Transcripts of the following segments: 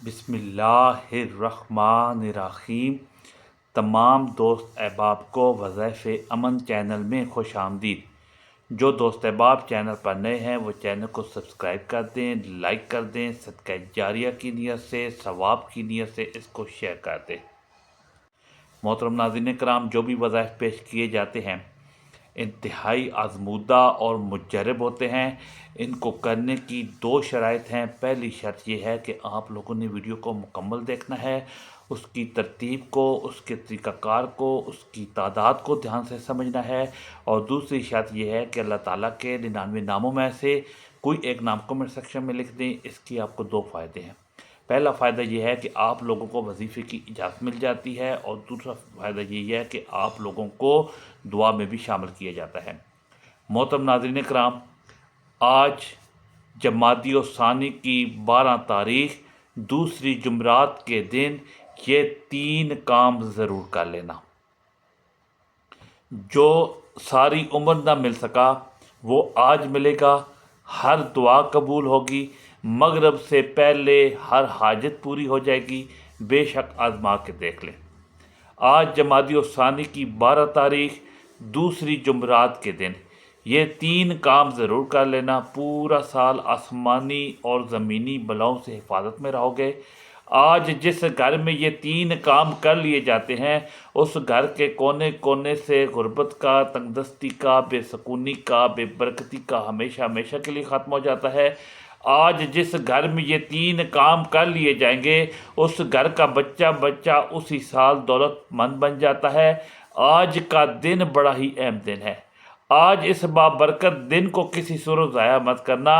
بسم اللہ الرحمن الرحیم۔ تمام دوست احباب کو وظائف امن چینل میں خوش آمدید۔ جو دوست احباب چینل پر نئے ہیں وہ چینل کو سبسکرائب کر دیں، لائک کر دیں، صدقہ جاریہ کی نیت سے، ثواب کی نیت سے اس کو شیئر کر دیں۔ محترم ناظرین کرام، جو بھی وظائف پیش کیے جاتے ہیں انتہائی آزمودہ اور مجرب ہوتے ہیں۔ ان کو کرنے کی دو شرائط ہیں۔ پہلی شرط یہ ہے کہ آپ لوگوں نے ویڈیو کو مکمل دیکھنا ہے، اس کی ترتیب کو، اس کے طریقہ کار کو، اس کی تعداد کو دھیان سے سمجھنا ہے، اور دوسری شرط یہ ہے کہ اللہ تعالیٰ کے 99 ناموں میں سے کوئی ایک نام کمنٹ سیکشن میں لکھ دیں۔ اس کی آپ کو دو فائدے ہیں۔ پہلا فائدہ یہ ہے کہ آپ لوگوں کو وظیفے کی اجازت مل جاتی ہے، اور دوسرا فائدہ یہ ہے کہ آپ لوگوں کو دعا میں بھی شامل کیا جاتا ہے۔ محترم ناظرین کرام، آج جمادی الثانی کی 12 تاریخ دوسری جمعرات کے دن یہ 3 کام ضرور کر لینا۔ جو ساری عمر نہ مل سکا وہ آج ملے گا۔ ہر دعا قبول ہوگی، مغرب سے پہلے ہر حاجت پوری ہو جائے گی۔ بے شک آزما کے دیکھ لیں۔ آج جمادی الثانی کی 12 تاریخ دوسری جمعرات کے دن یہ 3 کام ضرور کر لینا۔ پورا سال آسمانی اور زمینی بلاؤں سے حفاظت میں رہو گے۔ آج جس گھر میں یہ 3 کام کر لیے جاتے ہیں اس گھر کے کونے کونے سے غربت کا، تنگ دستی کا، بے سکونی کا، بے برکتی کا ہمیشہ ہمیشہ کے لیے ختم ہو جاتا ہے۔ آج جس گھر میں یہ 3 کام کر لیے جائیں گے اس گھر کا بچہ اسی سال دولت مند بن جاتا ہے۔ آج کا دن بڑا ہی اہم دن ہے۔ آج اس بابرکت دن کو کسی صورت ضائع مت کرنا۔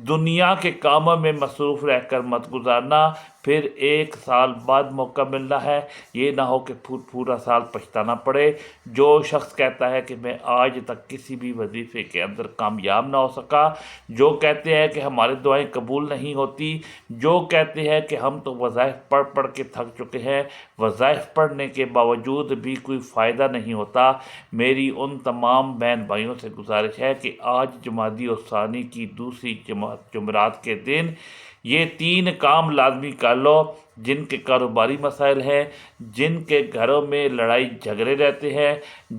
دنیا کے کاموں میں مصروف رہ کر مت گزارنا، پھر 1 سال بعد موقع ملنا ہے۔ یہ نہ ہو کہ پورا سال پچھتانا پڑے۔ جو شخص کہتا ہے کہ میں آج تک کسی بھی وظیفے کے اندر کامیاب نہ ہو سکا، جو کہتے ہیں کہ ہماری دعائیں قبول نہیں ہوتی، جو کہتے ہیں کہ ہم تو وظائف پڑھ پڑھ کے تھک چکے ہیں، وظائف پڑھنے کے باوجود بھی کوئی فائدہ نہیں ہوتا، میری ان تمام بہن بھائیوں سے گزارش ہے کہ آج جمادی الثانی کی دوسری جمعرات کے دن یہ 3 کام لازمی کر لو۔ جن کے کاروباری مسائل ہیں، جن کے گھروں میں لڑائی جھگڑے رہتے ہیں،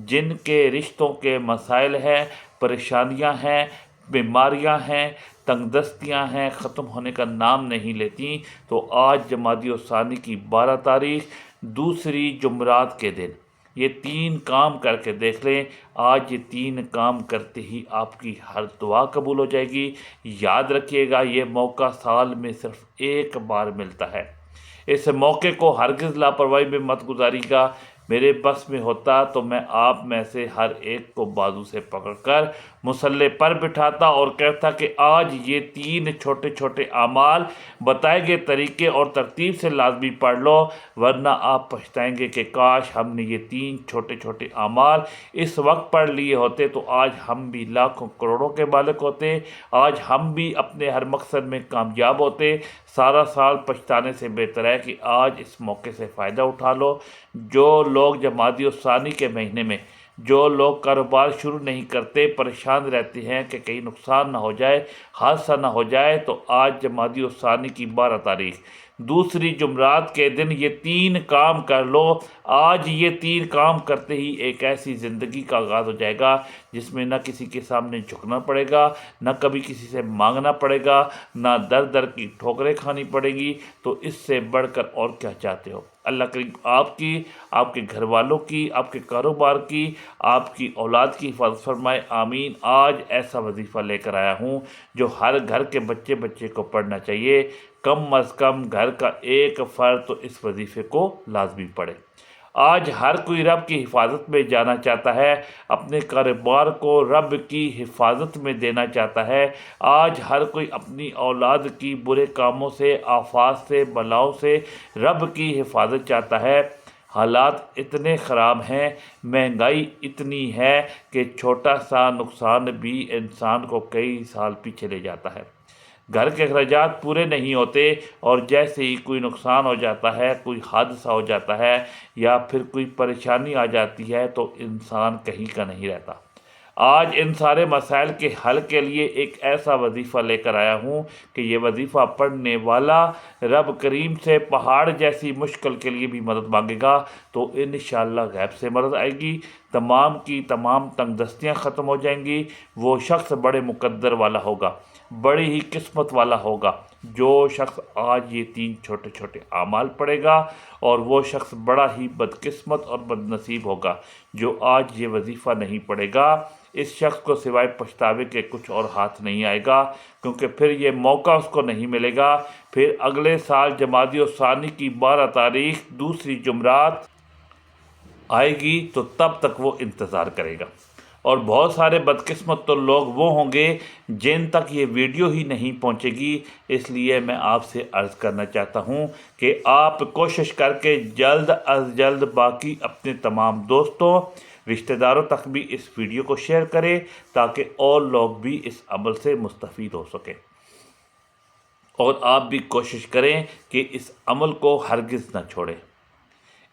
جن کے رشتوں کے مسائل ہیں، پریشانیاں ہیں، بیماریاں ہیں، تنگ دستیاں ہیں، ختم ہونے کا نام نہیں لیتی، تو آج جمادی الثانی کی 12 تاریخ دوسری جمعرات کے دن یہ 3 کام کر کے دیکھ لیں۔ آج یہ 3 کام کرتے ہی آپ کی ہر دعا قبول ہو جائے گی۔ یاد رکھیے گا، یہ موقع سال میں صرف 1 بار ملتا ہے۔ اس موقع کو ہرگز لاپرواہی میں مت گزاری گا۔ میرے بس میں ہوتا تو میں آپ میں سے ہر ایک کو بازو سے پکڑ کر مصلے پر بٹھاتا اور کہتا کہ آج یہ 3 چھوٹے چھوٹے اعمال بتائے گئے طریقے اور ترتیب سے لازمی پڑھ لو، ورنہ آپ پچھتائیں گے کہ کاش ہم نے یہ 3 چھوٹے چھوٹے اعمال اس وقت پڑھ لیے ہوتے تو آج ہم بھی لاکھوں کروڑوں کے مالک ہوتے، آج ہم بھی اپنے ہر مقصد میں کامیاب ہوتے۔ سارا سال پچھتانے سے بہتر ہے کہ آج اس موقع سے فائدہ اٹھا لو۔ جو لوگ جمادی الثانی کے مہینے میں جو لوگ کاروبار شروع نہیں کرتے، پریشان رہتے ہیں کہ کہیں نقصان نہ ہو جائے، حادثہ نہ ہو جائے، تو آج جمادی الثانی کی 12 تاریخ دوسری جمعرات کے دن یہ 3 کام کر لو۔ آج یہ 3 کام کرتے ہی ایک ایسی زندگی کا آغاز ہو جائے گا جس میں نہ کسی کے سامنے جھکنا پڑے گا، نہ کبھی کسی سے مانگنا پڑے گا، نہ در در کی ٹھوکریں کھانی پڑے گی۔ تو اس سے بڑھ کر اور کیا چاہتے ہو؟ اللہ کریم آپ کی، آپ کے گھر والوں کی، آپ کے کاروبار کی، آپ کی اولاد کی حفاظت فرمائے، آمین۔ آج ایسا وظیفہ لے کر آیا ہوں جو ہر گھر کے بچے کو پڑھنا چاہیے۔ کم از کم گھر کا ایک فرد تو اس وظیفے کو لازمی پڑھے۔ آج ہر کوئی رب کی حفاظت میں جانا چاہتا ہے، اپنے کاروبار کو رب کی حفاظت میں دینا چاہتا ہے۔ آج ہر کوئی اپنی اولاد کی برے کاموں سے، آفات سے، بلاؤں سے رب کی حفاظت چاہتا ہے۔ حالات اتنے خراب ہیں، مہنگائی اتنی ہے کہ چھوٹا سا نقصان بھی انسان کو کئی سال پیچھے لے جاتا ہے۔ گھر کے اخراجات پورے نہیں ہوتے، اور جیسے ہی کوئی نقصان ہو جاتا ہے، کوئی حادثہ ہو جاتا ہے یا پھر کوئی پریشانی آ جاتی ہے تو انسان کہیں کا نہیں رہتا۔ آج ان سارے مسائل کے حل کے لیے ایک ایسا وظیفہ لے کر آیا ہوں کہ یہ وظیفہ پڑھنے والا رب کریم سے پہاڑ جیسی مشکل کے لیے بھی مدد مانگے گا تو انشاءاللہ غیب سے مدد آئے گی، تمام کی تمام تنگ دستیاں ختم ہو جائیں گی۔ وہ شخص بڑے مقدر والا ہوگا، بڑی ہی قسمت والا ہوگا جو شخص آج یہ 3 چھوٹے چھوٹے اعمال پڑھے گا، اور وہ شخص بڑا ہی بدقسمت اور بد نصیب ہوگا جو آج یہ وظیفہ نہیں پڑھے گا۔ اس شخص کو سوائے پچھتاوے کے کچھ اور ہاتھ نہیں آئے گا، کیونکہ پھر یہ موقع اس کو نہیں ملے گا۔ پھر اگلے سال جمادی الثانی کی 12 تاریخ دوسری جمعرات آئے گی تو تب تک وہ انتظار کرے گا۔ اور بہت سارے بدقسمت تو لوگ وہ ہوں گے جن تک یہ ویڈیو ہی نہیں پہنچے گی۔ اس لیے میں آپ سے عرض کرنا چاہتا ہوں کہ آپ کوشش کر کے جلد از جلد باقی اپنے تمام دوستوں، رشتہ داروں تک بھی اس ویڈیو کو شیئر کریں تاکہ اور لوگ بھی اس عمل سے مستفید ہو سکیں، اور آپ بھی کوشش کریں کہ اس عمل کو ہرگز نہ چھوڑیں،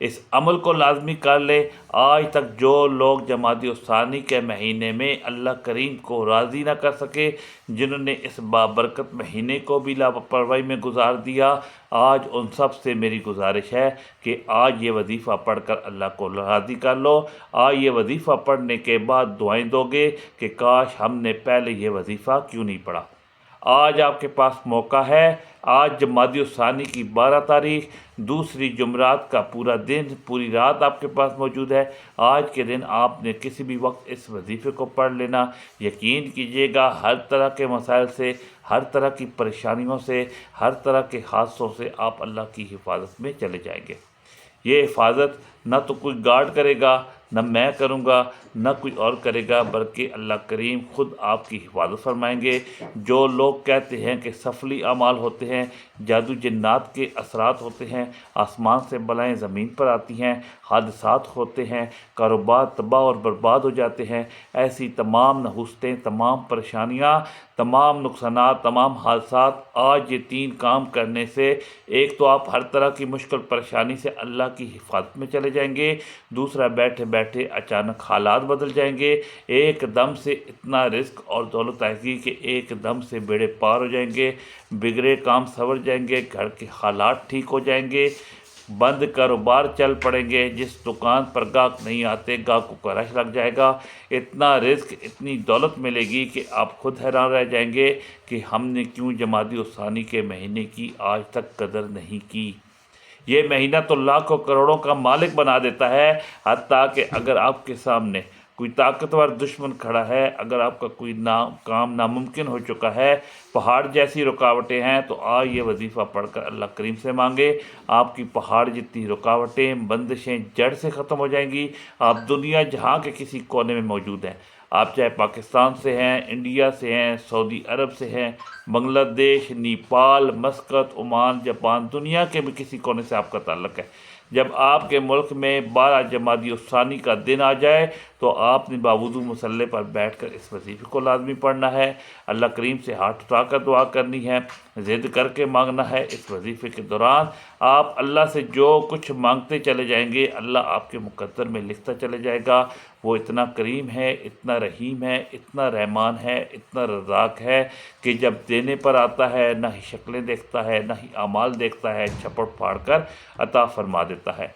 اس عمل کو لازمی کر لیں۔ آج تک جو لوگ جمادی الثانی کے مہینے میں اللہ کریم کو راضی نہ کر سکے، جنہوں نے اس بابرکت مہینے کو بھی لاپرواہی میں گزار دیا، آج ان سب سے میری گزارش ہے کہ آج یہ وظیفہ پڑھ کر اللہ کو راضی کر لو۔ آج یہ وظیفہ پڑھنے کے بعد دعائیں دو گے کہ کاش ہم نے پہلے یہ وظیفہ کیوں نہیں پڑھا۔ آج آپ کے پاس موقع ہے۔ آج جمادی الثانی کی 12 تاریخ دوسری جمعرات کا پورا دن، پوری رات آپ کے پاس موجود ہے۔ آج کے دن آپ نے کسی بھی وقت اس وظیفے کو پڑھ لینا۔ یقین کیجیے گا ہر طرح کے مسائل سے، ہر طرح کی پریشانیوں سے، ہر طرح کے حادثوں سے آپ اللہ کی حفاظت میں چلے جائیں گے۔ یہ حفاظت نہ تو کوئی گارڈ کرے گا، نہ میں کروں گا، نہ کوئی اور کرے گا، بلکہ اللہ کریم خود آپ کی حفاظت فرمائیں گے۔ جو لوگ کہتے ہیں کہ سفلی اعمال ہوتے ہیں، جادو جنات کے اثرات ہوتے ہیں، آسمان سے بلائیں زمین پر آتی ہیں، حادثات ہوتے ہیں، کاروبار تباہ اور برباد ہو جاتے ہیں، ایسی تمام نحوستیں، تمام پریشانیاں، تمام نقصانات، تمام حادثات آج یہ 3 کام کرنے سے، ایک تو آپ ہر طرح کی مشکل پریشانی سے اللہ کی حفاظت میں چلے جائیں گے، دوسرا بیٹھے بیٹھے اچانک حالات بدل جائیں گے، ایک دم سے اتنا رزق اور دولت آئے گی کہ ایک دم سے بیڑے پار ہو جائیں گے، بگڑے کام سنور جائیں گے، گھر کے حالات ٹھیک ہو جائیں گے، بند کاروبار چل پڑیں گے، جس دکان پر گاہک نہیں آتے گاہکوں کا رش لگ جائے گا، اتنا رزق اتنی دولت ملے گی کہ آپ خود حیران رہ جائیں گے کہ ہم نے کیوں جمادی الثانی کے مہینے کی آج تک قدر نہیں کی۔ یہ مہینہ تو لاکھوں کروڑوں کا مالک بنا دیتا ہے، حتیٰ کہ اگر آپ کے سامنے کوئی طاقتور دشمن کھڑا ہے، اگر آپ کا کوئی کام ناممکن ہو چکا ہے، پہاڑ جیسی رکاوٹیں ہیں، تو آج یہ وظیفہ پڑھ کر اللہ کریم سے مانگے، آپ کی پہاڑ جتنی رکاوٹیں، بندشیں جڑ سے ختم ہو جائیں گی۔ آپ دنیا جہاں کے کسی کونے میں موجود ہیں، آپ چاہے پاکستان سے ہیں، انڈیا سے ہیں، سعودی عرب سے ہیں، بنگلہ دیش، نیپال، مسقط، عمان، جاپان، دنیا کے بھی کسی کونے سے آپ کا تعلق ہے، جب آپ کے ملک میں 12 جمادی الثانی کا دن آ جائے تو آپ نے باوضو مصلی پر بیٹھ کر اس وظیفے کو لازمی پڑھنا ہے، اللہ کریم سے ہاتھ اٹھا کر دعا کرنی ہے، ضد کر کے مانگنا ہے۔ اس وظیفے کے دوران آپ اللہ سے جو کچھ مانگتے چلے جائیں گے، اللہ آپ کے مقدر میں لکھتا چلے جائے گا۔ وہ اتنا کریم ہے، اتنا رحیم ہے، اتنا رحمان ہے، اتنا رزاق ہے کہ جب دینے پر آتا ہے نہ ہی شکلیں دیکھتا ہے، نہ ہی اعمال دیکھتا ہے، چھپٹ پھاڑ کر عطا فرما دیتا ہے۔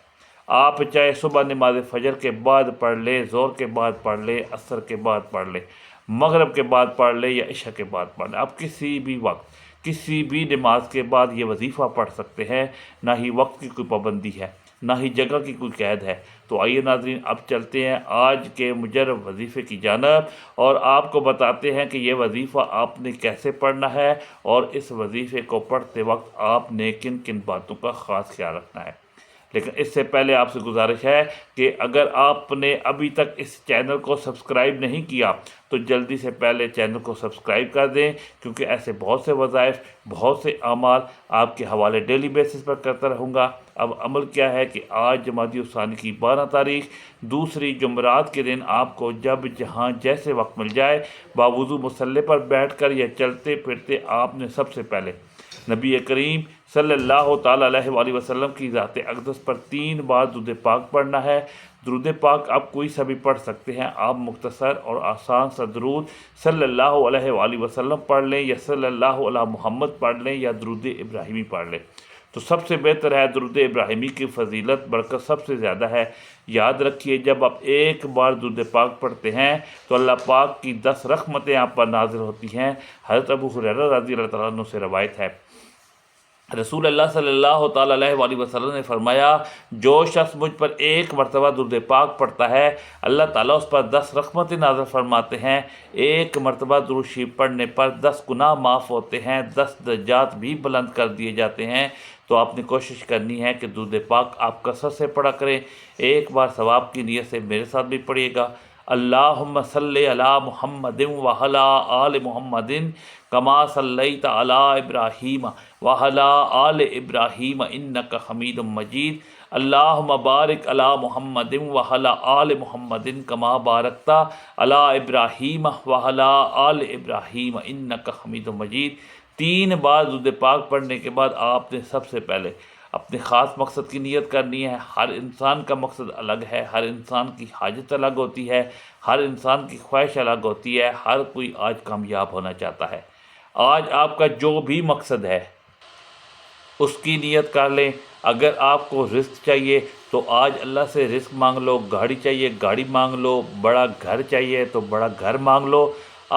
آپ چاہے صبح نماز فجر کے بعد پڑھ لیں، ظہر کے بعد پڑھ لیں، عصر کے بعد پڑھ لیں، مغرب کے بعد پڑھ لیں یا عشاء کے بعد پڑھ لیں، آپ کسی بھی وقت کسی بھی نماز کے بعد یہ وظیفہ پڑھ سکتے ہیں، نہ ہی وقت کی کوئی پابندی ہے، نہ ہی جگہ کی کوئی قید ہے۔ تو آئیے ناظرین، اب چلتے ہیں آج کے مجرب وظیفے کی جانب، اور آپ کو بتاتے ہیں کہ یہ وظیفہ آپ نے کیسے پڑھنا ہے، اور اس وظیفے کو پڑھتے وقت آپ نے کن کن باتوں کا خاص خیال رکھنا ہے۔ لیکن اس سے پہلے آپ سے گزارش ہے کہ اگر آپ نے ابھی تک اس چینل کو سبسکرائب نہیں کیا تو جلدی سے پہلے چینل کو سبسکرائب کر دیں، کیونکہ ایسے بہت سے وظائف، بہت سے اعمال آپ کے حوالے ڈیلی بیسس پر کرتا رہوں گا۔ اب عمل کیا ہے کہ آج جمادی الثانی کی 12 تاریخ دوسری جمعرات کے دن آپ کو جب جہاں جیسے وقت مل جائے، باوضو مصلی پر بیٹھ کر یا چلتے پھرتے، آپ نے سب سے پہلے نبی کریم صلی اللہ تعالیٰ علیہ وآلہ وسلم کی ذات اقدس پر 3 بار درود پاک پڑھنا ہے۔ درود پاک آپ کوئی سا بھی پڑھ سکتے ہیں۔ آپ مختصر اور آسان سا درود صلی اللہ علیہ وآلہ وسلم پڑھ لیں، یا صلی اللہ علیہ محمد پڑھ لیں، یا درود ابراہیمی پڑھ لیں تو سب سے بہتر ہے۔ درود ابراہیمی کی فضیلت برکت سب سے زیادہ ہے۔ یاد رکھیے، جب آپ ایک بار درود پاک پڑھتے ہیں تو اللہ پاک کی 10 رحمتیں آپ پر نازل ہوتی ہیں۔ حضرت ابو ہریرہ رضی اللہ تعالیٰ عنہ سے روایت ہے، رسول اللہ صلی اللہ تعالیٰ علیہ وآلہ وسلم نے فرمایا، جو شخص مجھ پر ایک مرتبہ درود پاک پڑھتا ہے، اللہ تعالیٰ اس پر 10 رحمتیں نازل فرماتے ہیں۔ ایک مرتبہ درود شریف پڑھنے پر 10 گناہ معاف ہوتے ہیں، 10 درجات بھی بلند کر دیے جاتے ہیں۔ تو آپ نے کوشش کرنی ہے کہ درود پاک آپ کثرت سے پڑھا کریں۔ ایک بار ثواب کی نیت سے میرے ساتھ بھی پڑھیے گا، اللہم صلی علی محمد وعلی آل محمد کما صلیت علی ابراہیم وعلی آل ابراہیم انک حمید مجید، اللہم بارک علی محمد وعلی آل محمد کما بارکت علی ابراہیم وعلی آل ابراہیم انک حمید مجید۔ 3 بار درود پاک پڑھنے کے بعد آپ نے سب سے پہلے اپنے خاص مقصد کی نیت کرنی ہے۔ ہر انسان کا مقصد الگ ہے، ہر انسان کی حاجت الگ ہوتی ہے، ہر انسان کی خواہش الگ ہوتی ہے۔ ہر کوئی آج کامیاب ہونا چاہتا ہے۔ آج آپ کا جو بھی مقصد ہے اس کی نیت کر لیں۔ اگر آپ کو رزق چاہیے تو آج اللہ سے رزق مانگ لو، گاڑی چاہیے گاڑی مانگ لو، بڑا گھر چاہیے تو بڑا گھر مانگ لو۔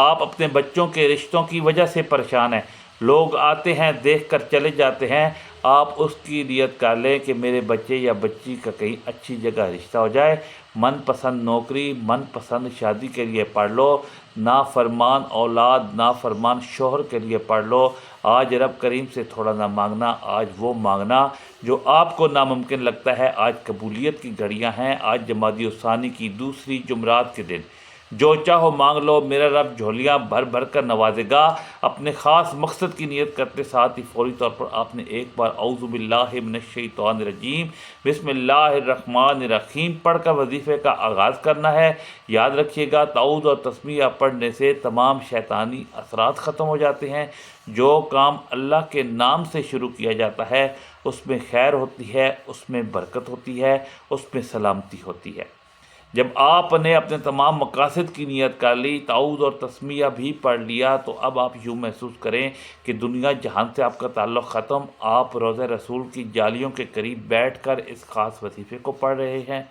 آپ اپنے بچوں کے رشتوں کی وجہ سے پریشان ہیں، لوگ آتے ہیں دیکھ کر چلے جاتے ہیں، آپ اس کی نیت کر لیں کہ میرے بچے یا بچی کا کہیں اچھی جگہ رشتہ ہو جائے، من پسند نوکری، من پسند شادی کے لیے پڑھ لو، نافرمان اولاد، نافرمان شوہر کے لیے پڑھ لو۔ آج رب کریم سے تھوڑا نہ مانگنا، آج وہ مانگنا جو آپ کو ناممکن لگتا ہے۔ آج قبولیت کی گھڑیاں ہیں، آج جمادی الثانی کی دوسری جمعرات کے دن جو چاہو مانگ لو، میرا رب جھولیاں بھر بھر کر نوازے گا۔ اپنے خاص مقصد کی نیت کرتے ساتھ ہی فوری طور پر آپ نے ایک بار اعوذ باللہ من الشیطان الرجیم بسم اللہ الرحمن الرحیم پڑھ کر وظیفے کا آغاز کرنا ہے۔ یاد رکھیے گا، تعوذ اور تسمیہ پڑھنے سے تمام شیطانی اثرات ختم ہو جاتے ہیں۔ جو کام اللہ کے نام سے شروع کیا جاتا ہے اس میں خیر ہوتی ہے، اس میں برکت ہوتی ہے، اس میں سلامتی ہوتی ہے۔ جب آپ نے اپنے تمام مقاصد کی نیت کر لی، تعوذ اور تسمیہ بھی پڑھ لیا، تو اب آپ یوں محسوس کریں کہ دنیا جہان سے آپ کا تعلق ختم۔ آپ روضہ رسول کی جالیوں کے قریب بیٹھ کر اس خاص وظیفے کو پڑھ رہے ہیں۔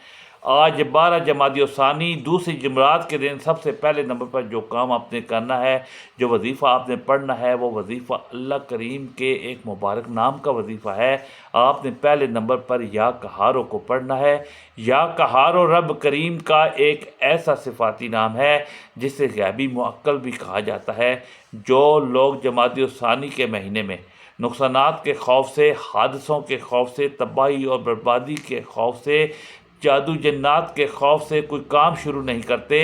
آج 12 جمادی الثانی دوسری جمعرات کے دن سب سے پہلے نمبر پر جو کام آپ نے کرنا ہے، جو وظیفہ آپ نے پڑھنا ہے، وہ وظیفہ اللہ کریم کے ایک مبارک نام کا وظیفہ ہے۔ آپ نے پہلے نمبر پر یا قہارو کو پڑھنا ہے۔ یا قہارو رب کریم کا ایک ایسا صفاتی نام ہے جسے غیبی معقل بھی کہا جاتا ہے۔ جو لوگ جمادی الثانی کے مہینے میں نقصانات کے خوف سے، حادثوں کے خوف سے، تباہی اور بربادی کے خوف سے، جادو جنات کے خوف سے کوئی کام شروع نہیں کرتے،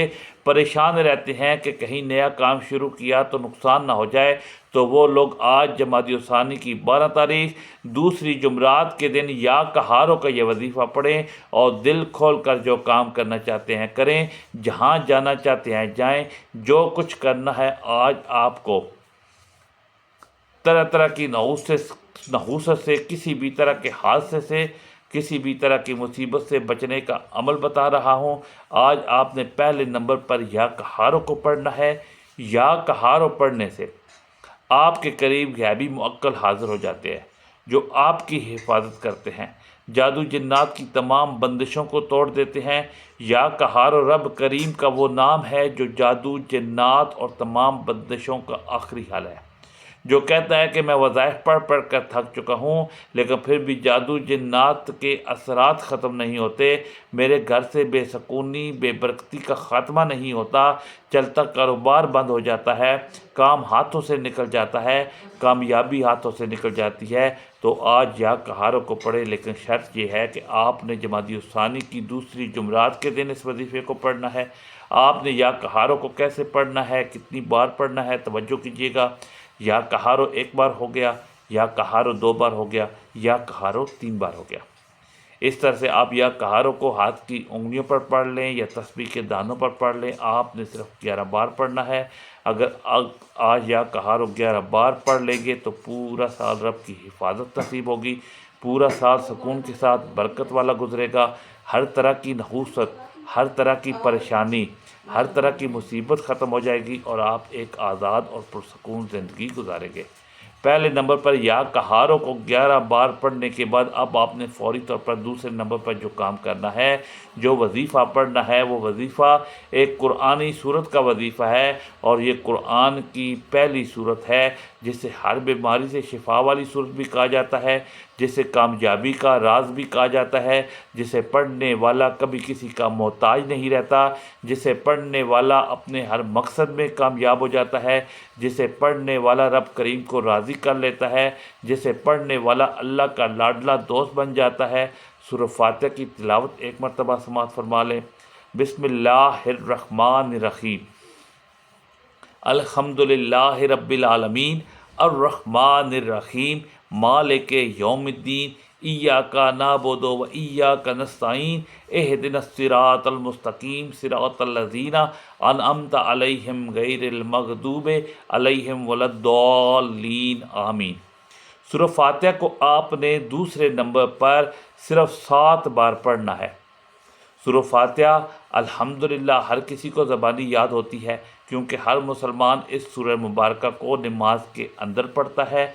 پریشان رہتے ہیں کہ کہیں نیا کام شروع کیا تو نقصان نہ ہو جائے، تو وہ لوگ آج جمادی الثانی کی 12 تاریخ دوسری جمعرات کے دن یا قہارو کا یہ وظیفہ پڑھیں اور دل کھول کر جو کام کرنا چاہتے ہیں کریں، جہاں جانا چاہتے ہیں جائیں۔ جو کچھ کرنا ہے آج آپ کو طرح طرح کی نحوست سے، کسی بھی طرح کے حادثے سے، کسی بھی طرح کی مصیبت سے بچنے کا عمل بتا رہا ہوں۔ آج آپ نے پہلے نمبر پر یا قہارو کو پڑھنا ہے۔ یا قہارو پڑھنے سے آپ کے قریب غیبی معقل حاضر ہو جاتے ہیں جو آپ کی حفاظت کرتے ہیں، جادو جنات کی تمام بندشوں کو توڑ دیتے ہیں۔ یا قہارو رب کریم کا وہ نام ہے جو جادو جنات اور تمام بندشوں کا آخری حل ہے، جو کہتا ہے کہ میں وظائف پڑھ پڑھ کر تھک چکا ہوں لیکن پھر بھی جادو جنات کے اثرات ختم نہیں ہوتے، میرے گھر سے بے سکونی بے برکتی کا خاتمہ نہیں ہوتا، چلتا کاروبار بند ہو جاتا ہے، کام ہاتھوں سے نکل جاتا ہے، کامیابی ہاتھوں سے نکل جاتی ہے۔ تو آج یا قہارو کو پڑھے، لیکن شرط یہ ہے کہ آپ نے جمادی الثانی کی دوسری جمعرات کے دن اس وظیفے کو پڑھنا ہے۔ آپ نے یا قہارو کو کیسے پڑھنا ہے، کتنی بار پڑھنا ہے، توجہ کیجیے گا۔ یا قہارو 1 بار ہو گیا، یا قہارو 2 بار ہو گیا، یا قہارو 3 بار ہو گیا۔ اس طرح سے آپ یا قہارو کو ہاتھ کی انگلیوں پر پڑھ لیں یا تسبیح کے دانوں پر پڑھ لیں۔ آپ نے صرف 11 بار پڑھنا ہے۔ اگر آج یا قہار و 11 بار پڑھ لیں گے تو پورا سال رب کی حفاظت نصیب ہوگی، پورا سال سکون کے ساتھ برکت والا گزرے گا، ہر طرح کی نحوست، ہر طرح کی پریشانی، ہر طرح کی مصیبت ختم ہو جائے گی اور آپ ایک آزاد اور پرسکون زندگی گزاریں گے۔ پہلے نمبر پر یا قہاروں کو 11 بار پڑھنے کے بعد اب آپ نے فوری طور پر دوسرے نمبر پر جو کام کرنا ہے، جو وظیفہ پڑھنا ہے، وہ وظیفہ ایک قرآنی صورت کا وظیفہ ہے، اور یہ قرآن کی پہلی صورت ہے جسے ہر بیماری سے شفا والی صورت بھی کہا جاتا ہے، جسے کامیابی کا راز بھی کہا جاتا ہے، جسے پڑھنے والا کبھی کسی کا محتاج نہیں رہتا، جسے پڑھنے والا اپنے ہر مقصد میں کامیاب ہو جاتا ہے، جسے پڑھنے والا رب کریم کو راضی کر لیتا ہے، جسے پڑھنے والا اللہ کا لاڈلا دوست بن جاتا ہے۔ سورہ فاتحہ کی تلاوت ایک مرتبہ سماعت فرما لیں۔ بسم اللہ الرحمن الرحیم، الحمدللہ رب العالمین، الرحمن الرحیم، مالک یوم الدین، ایاک نعبد و ایاک نستعین، اہدنا الصراط المستقیم، صراط الذین انعمت علیہم غیر المغضوب علیہم ولا الضالین، آمین۔ سورہ فاتحہ کو آپ نے دوسرے نمبر پر صرف 7 بار پڑھنا ہے۔ سورہ فاتحہ الحمدللہ ہر کسی کو زبانی یاد ہوتی ہے، کیونکہ ہر مسلمان اس سورہ مبارکہ کو نماز کے اندر پڑھتا ہے۔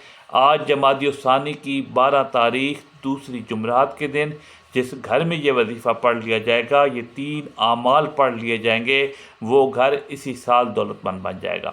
آج جمادی الثانی کی 12 تاریخ دوسری جمعرات کے دن جس گھر میں یہ وظیفہ پڑھ لیا جائے گا، یہ 3 اعمال پڑھ لیے جائیں گے، وہ گھر اسی سال دولت مند بن جائے گا۔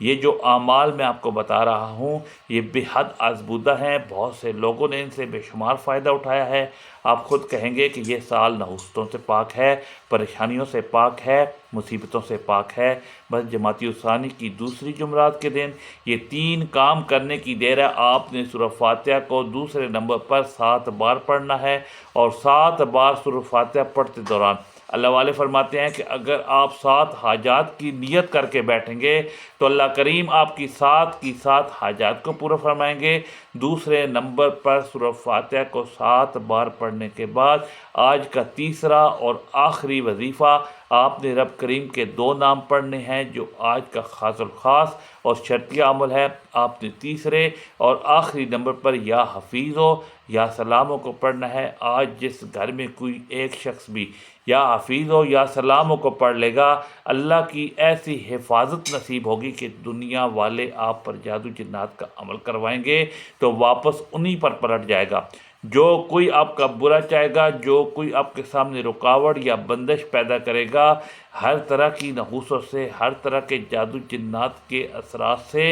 یہ جو اعمال میں آپ کو بتا رہا ہوں یہ بے حد آزمودہ ہیں، بہت سے لوگوں نے ان سے بے شمار فائدہ اٹھایا ہے۔ آپ خود کہیں گے کہ یہ سال نحوستوں سے پاک ہے، پریشانیوں سے پاک ہے، مصیبتوں سے پاک ہے۔ بس جمادی الثانی کی دوسری جمعرات کے دن یہ 3 کام کرنے کی دیر ہے۔ آپ نے سورہ فاتحہ کو دوسرے نمبر پر 7 بار پڑھنا ہے، اور 7 بار سورہ فاتحہ پڑھتے دوران اللہ والے فرماتے ہیں کہ اگر آپ 7 حاجات کی نیت کر کے بیٹھیں گے تو اللہ کریم آپ کی 7 حاجات کو پورا فرمائیں گے۔ دوسرے نمبر پر سورہ فاتحہ کو 7 بار پڑھنے کے بعد آج کا تیسرا اور آخری وظیفہ آپ نے رب کریم کے 2 نام پڑھنے ہیں جو آج کا خاص الخاص اور شرطیہ عمل ہے۔ آپ نے تیسرے اور آخری نمبر پر یا حفیظو یا سلاموں کو پڑھنا ہے۔ آج جس گھر میں کوئی ایک شخص بھی یا حفیظو یا سلاموں کو پڑھ لے گا، اللہ کی ایسی حفاظت نصیب ہوگی کہ دنیا والے آپ پر جادو جنات کا عمل کروائیں گے تو واپس انہی پر پلٹ جائے گا۔ جو کوئی آپ کا برا چاہے گا، جو کوئی آپ کے سامنے رکاوٹ یا بندش پیدا کرے گا، ہر طرح کی نحوست سے، ہر طرح کے جادو جنات کے اثرات سے،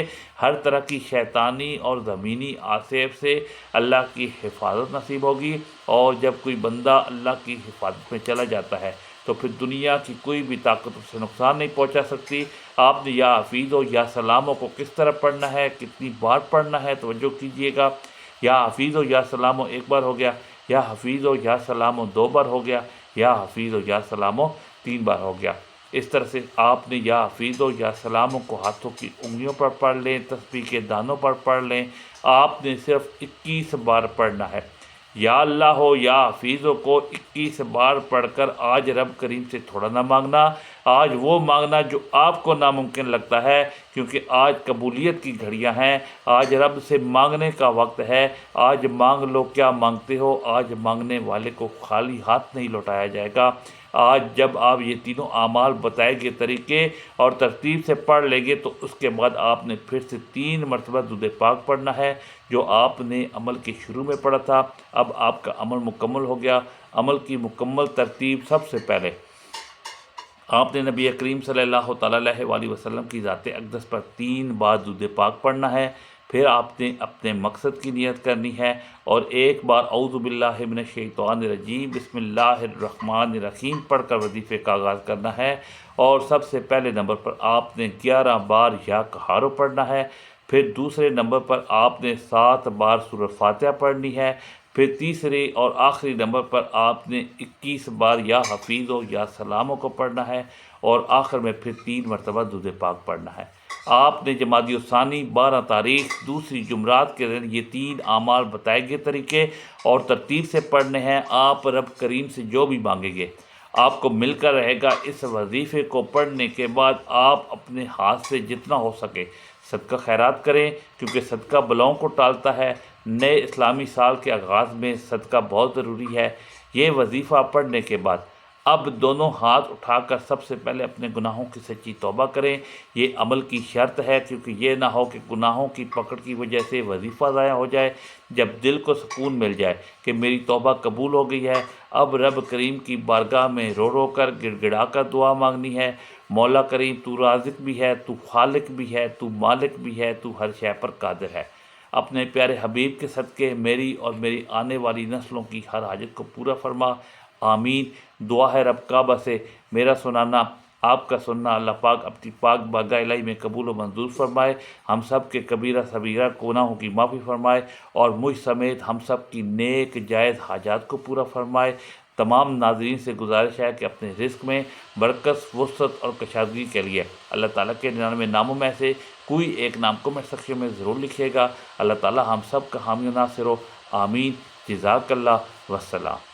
ہر طرح کی شیطانی اور زمینی آسیب سے اللہ کی حفاظت نصیب ہوگی۔ اور جب کوئی بندہ اللہ کی حفاظت میں چلا جاتا ہے تو پھر دنیا کی کوئی بھی طاقت اسے نقصان نہیں پہنچا سکتی۔ آپ نے یا حفیظو یا سلاموں کو کس طرح پڑھنا ہے، کتنی بار پڑھنا ہے، توجہ کیجیے گا۔ یا حفیظو یا سلامو 1 بار ہو گیا، یا حفیظو یا سلامو 2 بار ہو گیا، یا حفیظو یا سلامو 3 بار ہو گیا۔ اس طرح سے آپ نے یا حفیظو یا سلاموں کو ہاتھوں کی انگلیوں پر پڑھ لیں، تسبیح کے دانوں پر پڑھ لیں۔ آپ نے صرف 21 بار پڑھنا ہے۔ یا اللہ ہو یا حفیظوں کو 21 بار پڑھ کر آج رب کریم سے تھوڑا نہ مانگنا، آج وہ مانگنا جو آپ کو ناممکن لگتا ہے، کیونکہ آج قبولیت کی گھڑیاں ہیں، آج رب سے مانگنے کا وقت ہے۔ آج مانگ لو کیا مانگتے ہو، آج مانگنے والے کو خالی ہاتھ نہیں لوٹایا جائے گا۔ آج جب آپ یہ تینوں اعمال بتائے گئے طریقے اور ترتیب سے پڑھ لیں گے تو اس کے بعد آپ نے پھر سے 3 مرتبہ درود پاک پڑھنا ہے جو آپ نے عمل کے شروع میں پڑھا تھا۔ اب آپ کا عمل مکمل ہو گیا۔ عمل کی مکمل ترتیب: سب سے پہلے آپ نے نبی کریم صلی اللہ تعالیٰ علیہ وآلہ وسلم کی ذات اقدس پر 3 بار درود پاک پڑھنا ہے۔ پھر آپ نے اپنے مقصد کی نیت کرنی ہے اور 1 بار اعوذ باللہ من الشیطان الرجیم بسم اللہ الرحمن الرحیم پڑھ کر وظیفے کا آغاز کرنا ہے۔ اور سب سے پہلے نمبر پر آپ نے 11 بار یا قہارو پڑھنا ہے۔ پھر دوسرے نمبر پر آپ نے 7 بار سورہ فاتحہ پڑھنی ہے۔ پھر تیسرے اور آخری نمبر پر آپ نے 21 بار یا حفیظو یا سلاموں کو پڑھنا ہے، اور آخر میں پھر 3 مرتبہ درود پاک پڑھنا ہے۔ آپ نے جمادی الثانی 12 تاریخ دوسری جمعرات کے دن یہ 3 اعمال بتائے گئے طریقے اور ترتیب سے پڑھنے ہیں۔ آپ رب کریم سے جو بھی مانگیں گے آپ کو ملتا رہے گا۔ اس وظیفے کو پڑھنے کے بعد آپ اپنے ہاتھ سے جتنا ہو سکے صدقہ خیرات کریں، کیونکہ صدقہ بلاؤں کو ٹالتا ہے۔ نئے اسلامی سال کے آغاز میں صدقہ بہت ضروری ہے۔ یہ وظیفہ پڑھنے کے بعد اب دونوں ہاتھ اٹھا کر سب سے پہلے اپنے گناہوں کی سچی توبہ کریں۔ یہ عمل کی شرط ہے، کیونکہ یہ نہ ہو کہ گناہوں کی پکڑ کی وجہ سے وظیفہ ضائع ہو جائے۔ جب دل کو سکون مل جائے کہ میری توبہ قبول ہو گئی ہے، اب رب کریم کی بارگاہ میں رو رو کر گڑ گڑا کر دعا مانگنی ہے۔ مولا کریم، تو رازق بھی ہے، تو خالق بھی ہے، تو مالک بھی ہے، تو ہر شے پر قادر ہے۔ اپنے پیارے حبیب کے صدقے میری اور میری آنے والی نسلوں کی ہر حاجت کو پورا فرما، آمین۔ دعا ہے رب کعبہ سے میرا سنانا، آپ کا سننا اللہ پاک اپنی پاک بارگاہ الہی میں قبول و منظور فرمائے، ہم سب کے کبیرہ صغیرہ گناہوں کی معافی فرمائے، اور مجھ سمیت ہم سب کی نیک جائز حاجات کو پورا فرمائے۔ تمام ناظرین سے گزارش ہے کہ اپنے رزق میں برکت، وسعت اور کشادگی کے لیے اللہ تعالیٰ کے 99 ناموں میں سے کوئی ایک نام کمنٹ سیکشن میں ضرور لکھیے گا۔ اللہ تعالیٰ ہم سب کا حامی و ناصر ہو، آمین۔ جزاک اللہ، وسلام۔